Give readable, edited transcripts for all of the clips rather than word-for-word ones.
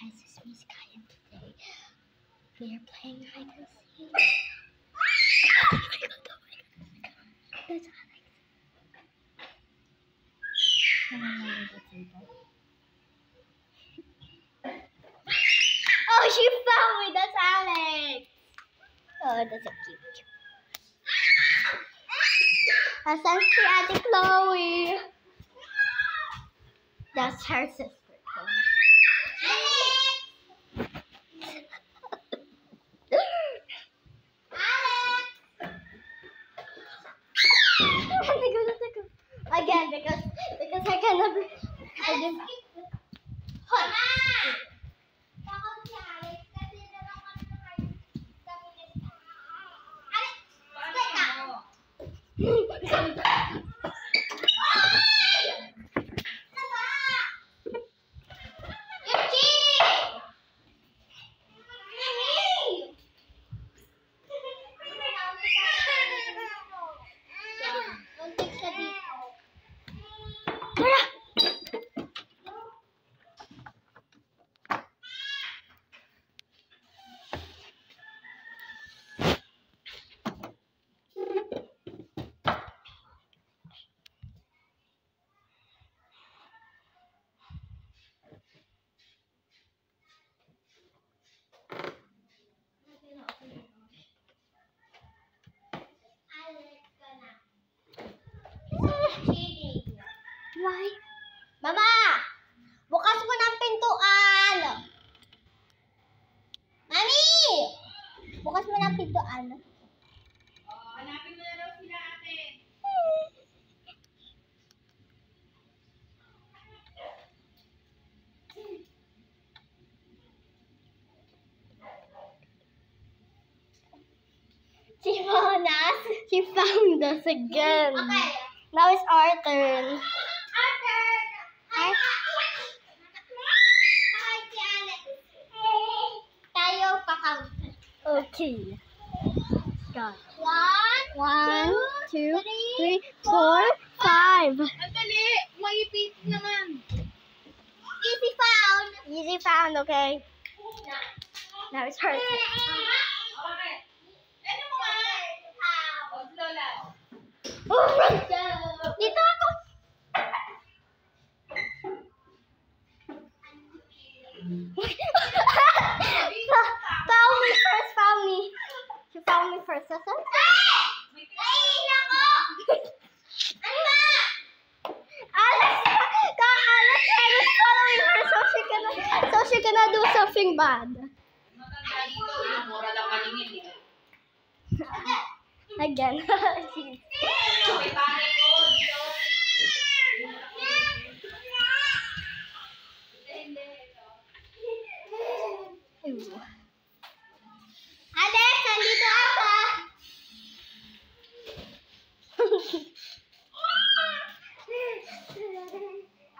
guys, it's me, Sky, and today we are playing hide and seek. That's Alex. Oh, she found me. That's Alex. Oh, that's so cute. Asan si Ate Chloe? That's her sister, Chloe. Again, because I cannot be. I didn't. Why? Mama! Bukas mo ng pintuan! Mami! Bukas mo ng pintuan. Hanapin mo na daw sila, ate. She found us again. Okay. Now it's our turn. Tayo pa-count. Okay. Got it. 1, 1, 2, 3, 4, 5. Ang dali! Maipit naman. Easy found. Easy found, okay? Now it's her turn. Okay. Ano mo nga? Huwag lola. Oh, dito ako. Found me first, found me. She found me first, that's it? Naiin ako! Ano ba? Alex is following her so she cannot do something bad. Matanda dito, yung mura lang maningin. Again. May pare ko dito. Ew. Alex, nandito ako!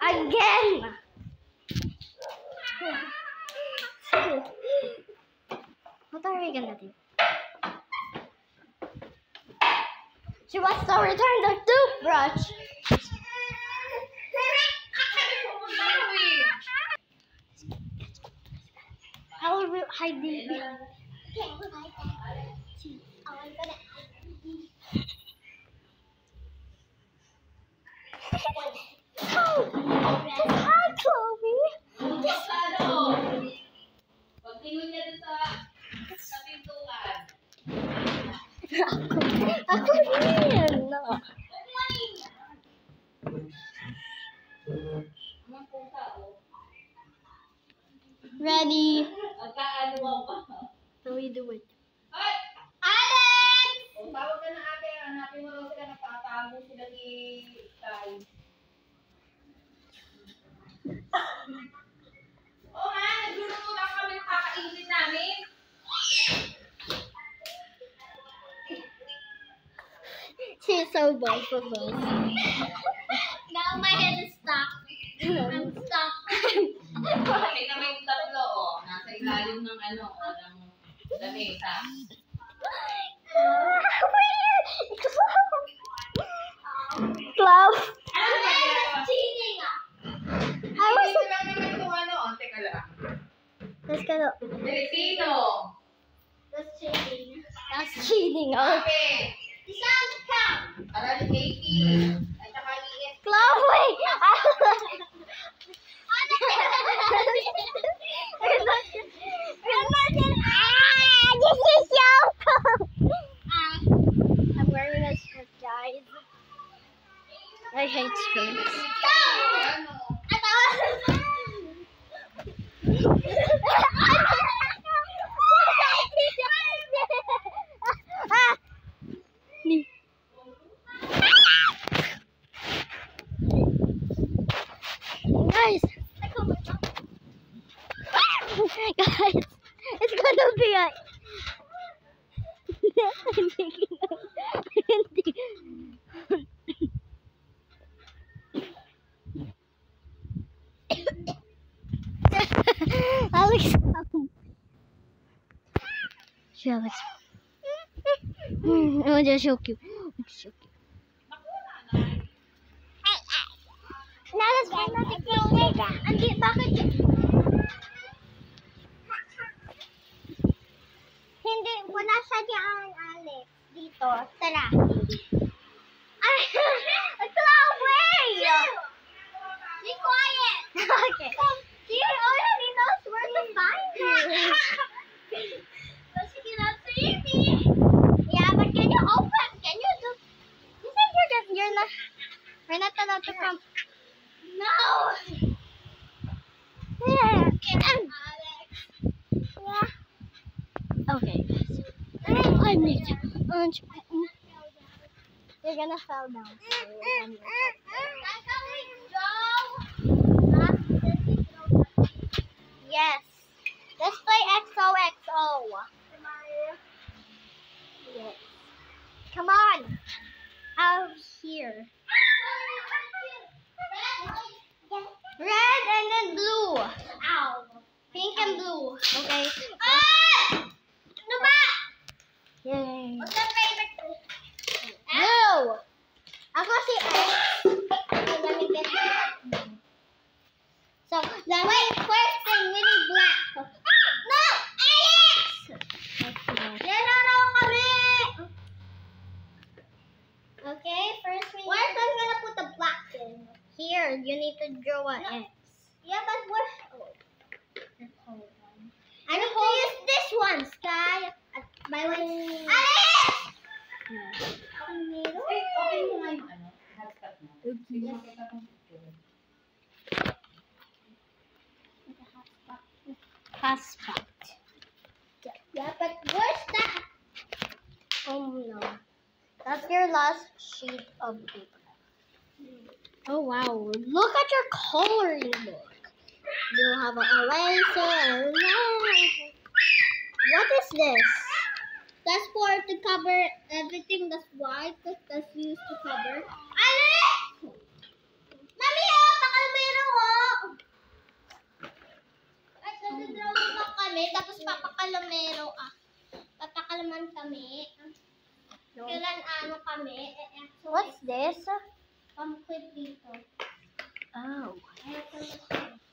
Again. What are we gonna do? She wants to return the toothbrush. I will hide it. Hi, Chloe. Pagtingin niya dun sa pintuan. Ako rin. Ang pusa, oh. Ready? Magkaaluwa pa. So we do it. Ay! Alex! O, tawag ka na ate. Hanapin mo daw sila. Nagtatago sila ni Sky. Oo nga, nagluluto lang kami ng kakainin namin. She's so bold for both. Now my head is stuck. I'm stuck. Kami na may tatlo, oh. Nasa ilalim ng ng lamesa. Clove. Ano ba ginagawa? Cheating, ah! I was Dito lang naman itong ano, oh. Teka lang. Let's go. Filipino. That's cheating. That's cheating. Oh. Okay. Isang count. Aralin 80. At saka ES. Chloe! This is so cool. I'm wearing a skirt, guys. I hate skirts. Guys, guys, it's gonna be a. I'm thinking Alex, she Alex. Oh, just so cute. It's so cute. Now let's find out the thing. Andi, bakit? Hindi, wala siya diyan, Alex. Dito, tara. Ay, Chloe! Be quiet! Okay. She already knows where to find her. But she cannot see me. Yeah, but can you open? Can you do? You think we're not allowed to come? No! Yeah. Alex. Yeah. Okay, guys. I need to. You're gonna fall down. Yes. Let's play XOXO. Yes. Come on. Out here. Red and then blue. Ow. Pink and blue. Okay. Ano ba? Yay. What's your favorite? Blue. Ako si X. So, first thing, we need black. No! Alex! Yellow na kami! Okay, first we need... Where's I'm gonna put the black thing? Here, you need to draw an X. Yeah, but where... I need to use this one, Sky. By one... Alex! Okay mo nga yung ano, hotspot mo. Bigyan kita kung picture. Passport. Yeah, but where's that? Oh no. That's your last sheet of paper. Oh wow. Look at your coloring book. You have an eraser. What is this? That's for to cover everything that's white, because that's used to cover. Alex! Mami, pakalmero Nagdodrawing lang kami, tapos papakalamero papakalaman kami. Kailan ano kami. What's this? Pamquid dito. Oh.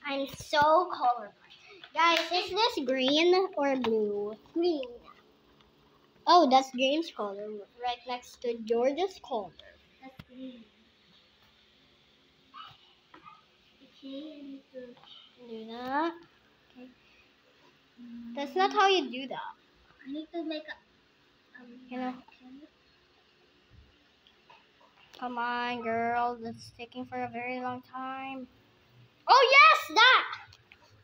I'm so colorblind. Guys, is this green or blue? Green. Oh, that's James' color, right next to George's color. That's green. Okay, I need to do that. Okay. That's not how you do that. I need to make a... you know. Come on, girl. That's taking for a very long time. Oh, yes! That!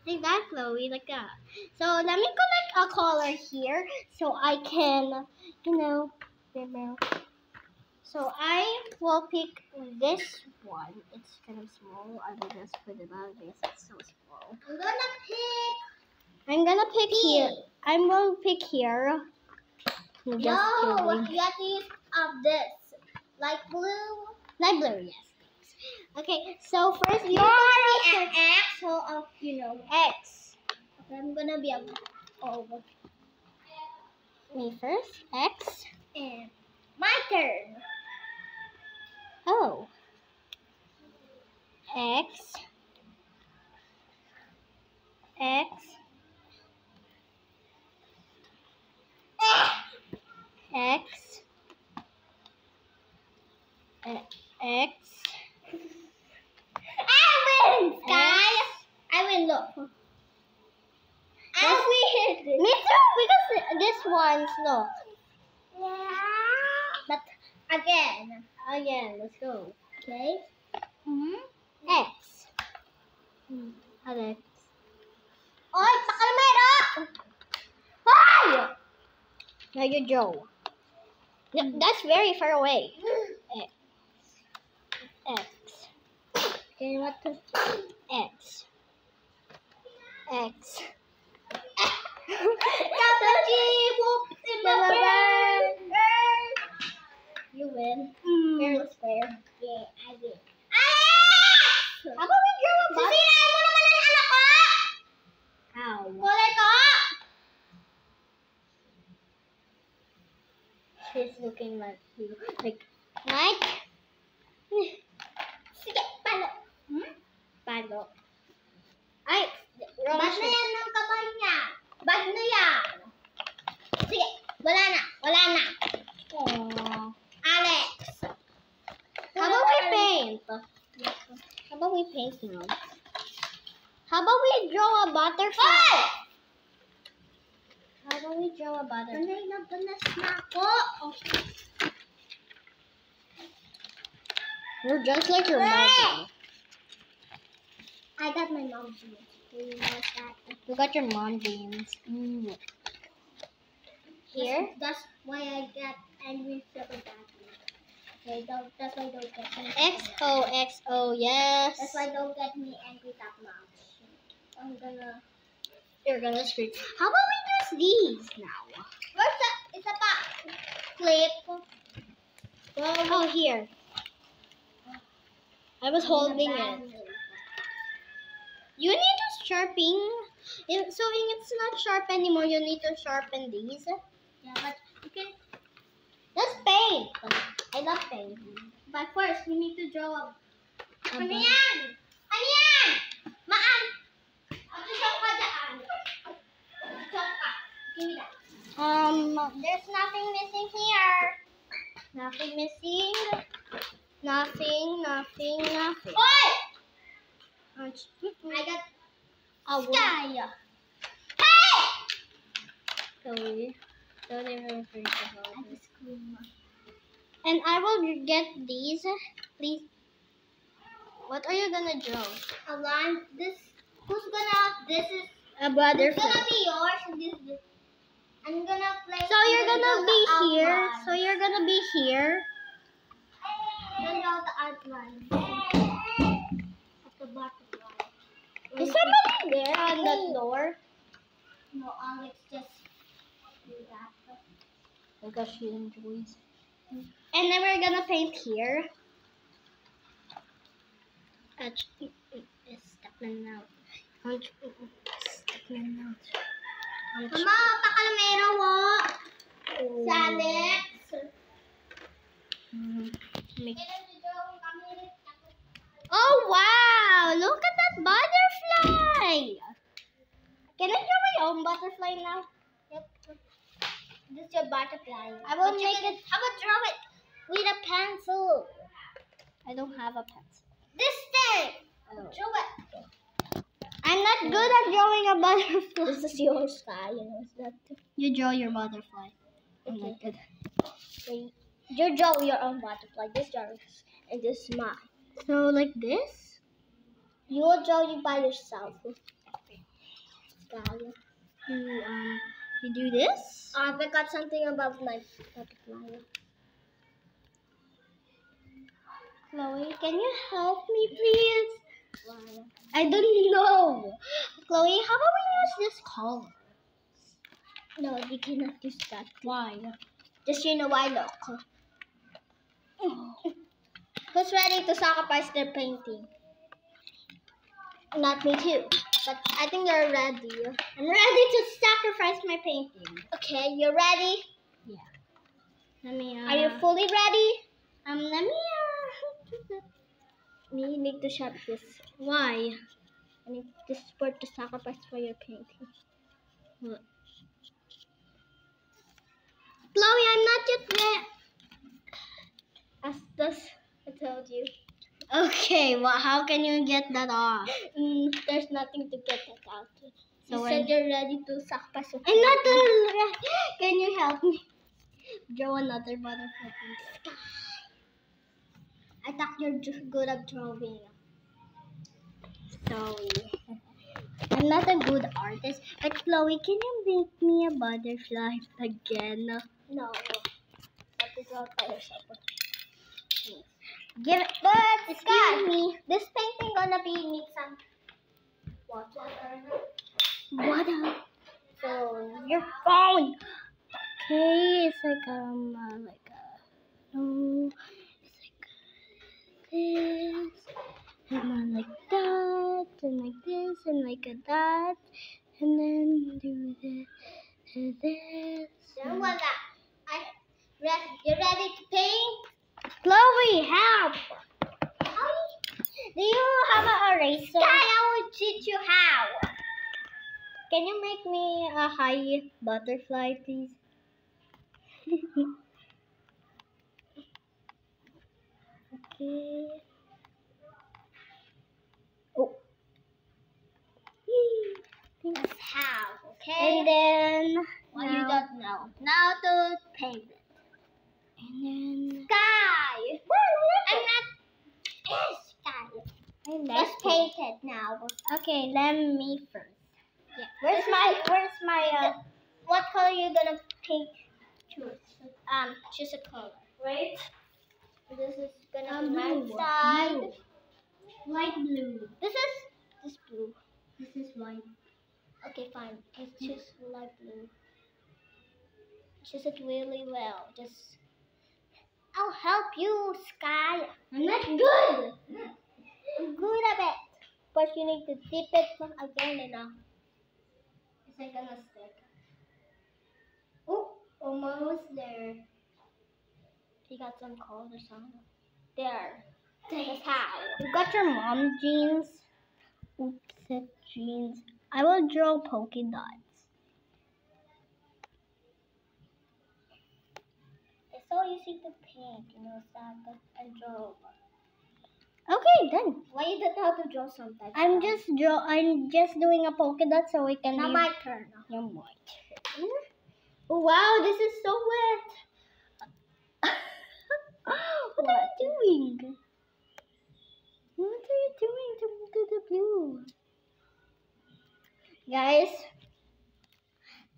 Like that, Chloe. Like that. So, let me collect a color here so I can, you know. So, I will pick this one. It's kind of small. I will just put it on this. It's so small. I'm gonna pick here. I'm going to pick here. No, you have to use this. Light blue? Light blue, yes. Okay, so first you have an X, so you know, X. Okay, I'm gonna be a me first, X, and my turn. Oh. X. X. X. I win, guys. I win, look. I win. Me too, because this one's look. But again. Let's go. Okay. X. Alex. Oy, pakalmero! Hi! Now you Joe. No, that's very far away. X. Okay, what to... X. X. You win. Fair is fair. Yeah, I win. How about we draw a bus? Sisirain mo naman ang anak ko! How? Kulay ko! She's looking like you. Like, Mike? Sige, palo. Palo. Ay, Bad na yan ng kamay niya. Bad na yan. Sige, wala na. Wala na. Aww. Alex. How about we paint? How about we paint now? How about we draw a butterfly? Hoy! How about we draw a butterfly? Panay na banas na ako. You're just like your mom. I got my mom's jeans. Do you know that? You got your mom jeans. Here? That's why I get angry super badly. Okay, that's why don't get me. XOXO, yes. That's why don't get me angry that much. I'm gonna. You're gonna scream. How about we use these now? Where's the? It's a back clip. Oh, here. I was holding it. You need to sharpen. So if it's not sharp anymore, you need to sharpen these. Yeah, but you can. Let's paint. I love painting. But first, we need to draw a. Ano Aba. yan? Ano yan? Maan! Ako show ka dyan. Show ka. Give me that. There's nothing missing here. Nothing missing. Nothing. Oy! I got sky. Hey! Sorry. Don't even think about I it. just scream. And I will get these. Please. What are you gonna draw? A line. This. Who's gonna? This is. A It's butterfly. gonna be yours. And this. I'm gonna play. So you're gonna be here. Outline. So you're gonna be here. Then draw the outline. At the butterfly. Is somebody there on the door? No, Alex just do that. Because she enjoys. And then we're gonna paint here. Step out. Step out. Mama, pakalmero mo. Si Alex. Oh wow! Look at that butterfly! Can I draw my own butterfly now? Yep. This is your butterfly. I will But you make can- it. How about draw it with a pencil? I don't have a pencil. This thing. Oh. Draw it. I'm not good at drawing a butterfly. This is your sky. You know that. You draw your butterfly. I'm not good. Okay. You draw your own butterfly. This is yours, and this is mine. So like this? You will draw you by yourself. Sky. You do this? I forgot something about my butterfly. Chloe, can you help me please? Why? I don't know. Chloe, how about we use this color? No, you cannot use that. Why? Just you know why, look. Who's ready to sacrifice their painting? Not me too. But I think you're ready. I'm ready to sacrifice my painting. Okay, you ready? Yeah. Let me. Are you fully ready? Let me. You need to shut this. Why? I need this word to sacrifice for your painting. What? Chloe, I'm not yet there. As I told you. Okay, well, how can you get that off? There's nothing to get it out. So you said you're ready to suck pa. I'm not ready. Can you help me? Draw another butterfly, please. I thought you're good at drawing. Sorry. I'm not a good artist. But Chloe, can you make me a butterfly again? No. That is all by yourself. Give it. But excuse me. This painting gonna be need some water. Water. So your phone. Okay, it's like no, it's like this, and then like that, and like this, and like a that, and then do this, and this. Then what? You ready to paint? Chloe, help! Do you have an eraser? Sky, I will teach you how. Can you make me a high butterfly, please? Okay. Oh. That's how, okay? And then you don't know. Now to paint it. And then sky. I'm not sky. Let's paint it now. Okay, let me first. Yeah. Where's my what color you gonna paint? Choose a color. Right? This is gonna be my side. Blue. Light blue. This blue. This is white. Okay, fine. Let's choose light blue. Choose it really well. I'll help you, Sky. I'm not good. I'm good at it. But you need to dip it again enough. Is it gonna stick? Oh, almost there. You got some colors on. There. That's how. You got your mom jeans. Oops, jeans. I will draw polka dots. It's so easy to paint, Saka, and draw. Okay, done. Why you don't know how to draw sometimes? I'm just doing a polka dot so we can. Now my turn. Your my turn. Oh, wow, this is so wet. What are you doing? What are you doing to the blue? Guys,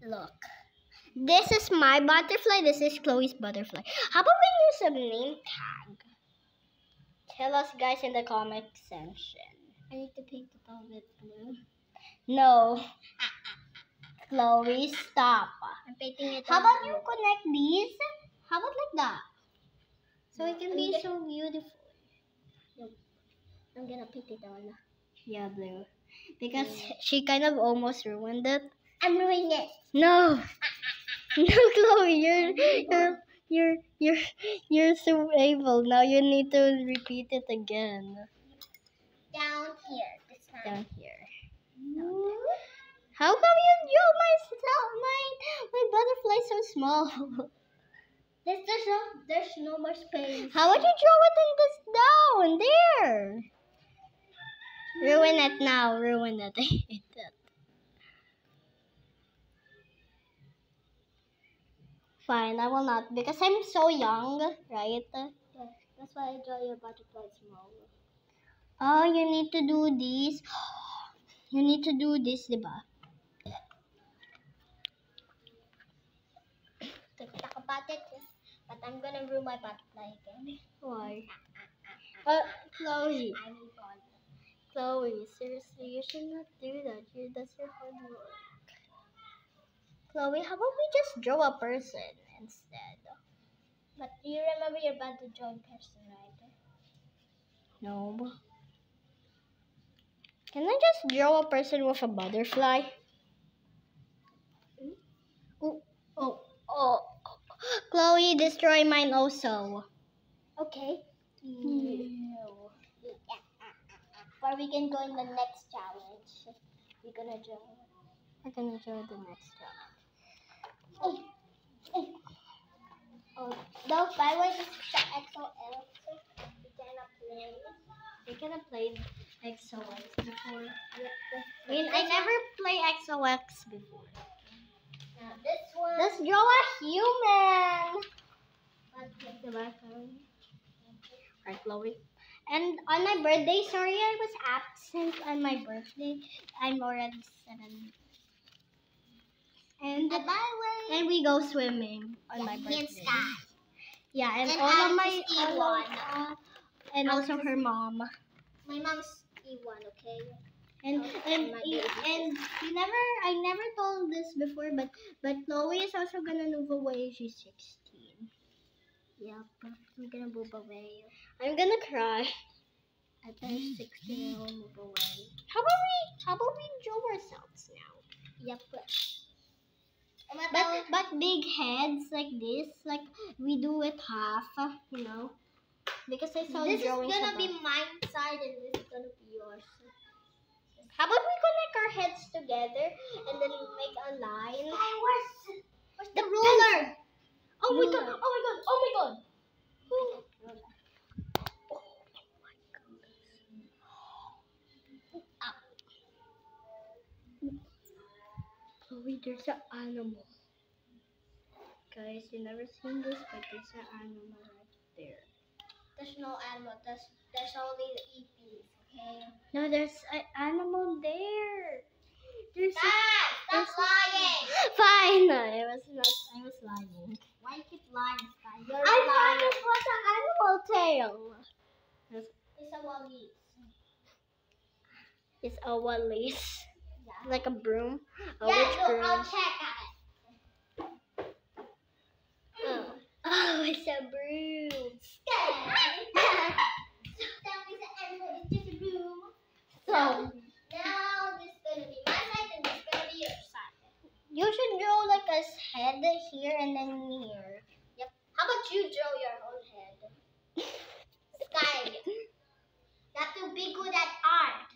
look. This is my butterfly. This is Chloe's butterfly. How about we use a name tag? Tell us, guys, in the comment section. I need to paint it all with blue. No. Chloe, stop. I'm painting it. How about blue. You connect these? How about like that? So it can be so beautiful. I'm gonna paint it on. Yeah, blue. Because she kind of almost ruined it. I'm ruining it. No. No, Chloe, you're so evil. Now you need to repeat it again. Down here. This time. Down here. How come you draw my butterfly so small? There's no more space. How would you draw it in this down there? Ruin it now. Ruin it. I hate it. Fine, I will not because I'm so young, right? Yeah, that's why I draw your butterfly small. Oh, you need to do this. You need to do this, diba? Talk about it, but I'm gonna ruin my butterfly again. Why? Chloe. Chloe, seriously, you should not do that. That's your hard work. Chloe, how about we just draw a person instead? But you remember you're bad to draw a person, right? No. Can I just draw a person with a butterfly? Oh. Chloe, destroy mine also. Okay. No. Or we can go in the next challenge. We're gonna draw the next challenge. Oh, no, by the way, this is the XOL. We cannot play XOX before. I mean, I never play XOX before. Now this one. Let's draw a human. Right, Chloe. And on my birthday, sorry I was absent on my birthday. I'm already 7. And By the way, and we go swimming on my birthday. Sky. Yeah, and And all I'm of my just E1. and also her mom. My mom's E1, okay? And my baby. and I never told this before, but Chloe is also gonna move away. She's 16. Yep, I'm gonna move away. I'm gonna cry. At 16, I'll move away. How about we draw ourselves now? Yep. But big heads like this, like we do it half, you know, because I saw This is drawings. gonna about. be my side and this is gonna be yours. How about we connect our heads together and then make a line? Where's The ruler. Oh my Ruler. god! Oh my god! Oh my god! Oh wait, there's an animal. Guys, you never seen this, but there's an animal right there. There's no animal. There's only the EPs, okay? No, there's an animal there. There's Stop lying! Fine. No, I was not. I was lying. Why you keep lying, Sky? You're I thought lying. it was an animal tail. It's a wallet. It's a walis, Yeah. like a broom. A Yeah, witch look, broom. I'll check on it. Oh, it's a broom. That means the animal is just a broom. So Now this is gonna be my side and this is gonna be your side. you should draw like a head here and then here. Yep. How about you draw your own head? Sky. You have to be good at art.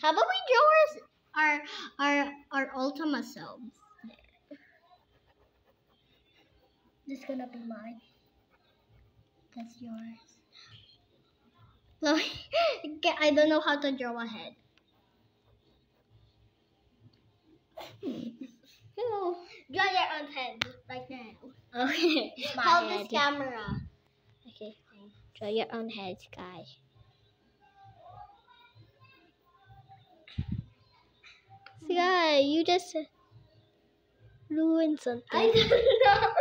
How about we draw our Ultima selves? This is gonna be mine. That's yours. I don't know how to draw a head. Draw your own head right now. Okay. My Hold head. this camera. Okay. Draw your own head, Sky. Sky, you just ruined something. I don't know.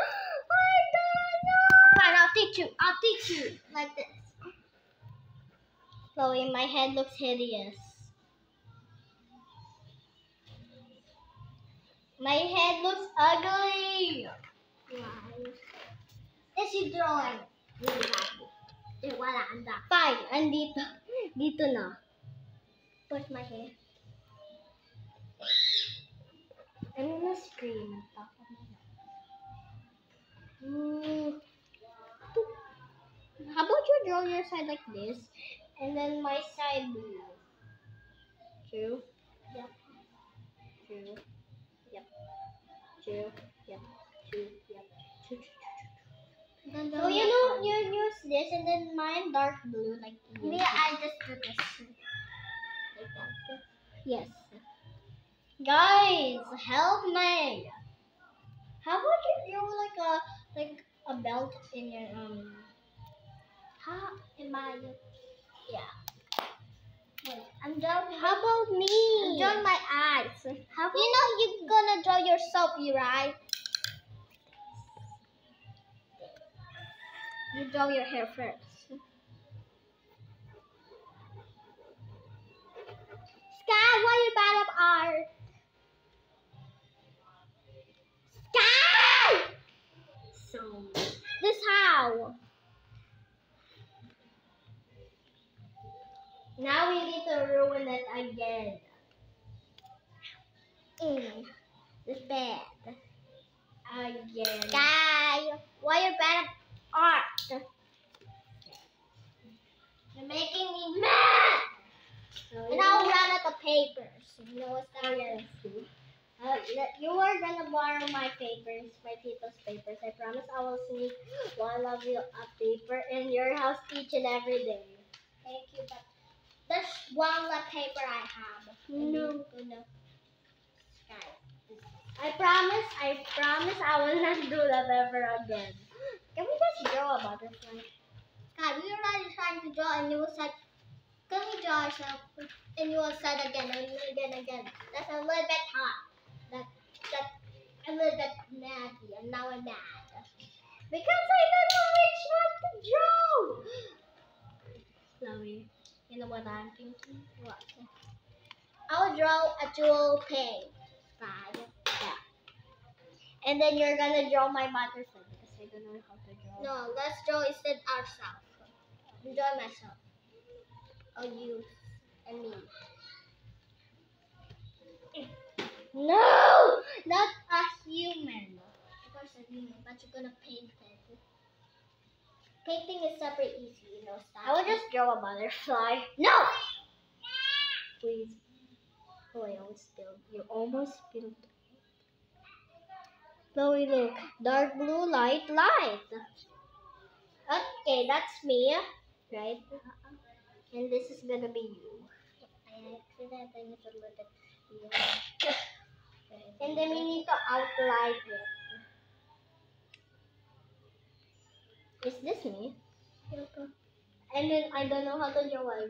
Fine, I'll teach you. I'll teach you like this. Chloe, my head looks hideous. My head looks ugly. Why? This you drawing. Really happy. Wala ang dak. Fine, andito. Dito na. Push my hair. I'm gonna scream. Ooh. How about you draw your side like this, and then my side blue? True. Yep. True. Yep. True. Yep. True. Yep. True. Then So you know you use this, and then mine dark blue like this. Yeah, I just do this. Like that. Yes. Guys, help me. How about you draw like a belt in your How am I? yeah. Wait, I'm drawing. How about I'm me? drawing my eyes. How about You know you're gonna draw yourself, right? you draw your hair first? Sky, why you bad at art? Sky! So This how? now we need to ruin it again. This bad. Again. Sky, why you bad at art? You're making me mad. So And I'll run out of papers. You know what's that? You are gonna borrow my papers, my tito's papers. I promise I will sneak one of you a paper in your house each and every day. Thank you, but there's one left paper I have. No. I promise I will not do that ever again. Can we just draw a butterfly? God, we were already trying to draw and you said, can we draw ourselves? And you said again and again. That's a little bit hot. That's a little bit nasty and now I'm mad. Because I don't know which one to draw. Chloe, you know what I'm thinking? What? I'll draw a jewel pink sky. Yeah. And then you're gonna draw my butterfly because I don't know how to draw. No, let's draw instead ourselves. Draw myself. Oh, you and me. No! Not a human. Of course a human, but you're gonna paint it. Painting is super easy, you know. Stop. I will just draw a butterfly. No! Please. Oh, I almost spilled. You almost spilled. Chloe, look. Dark blue, light. Okay, that's me. Right? And this is gonna be you. I accidentally need to look at you. And then we need to outline it. Is this me? And then I don't know how to draw a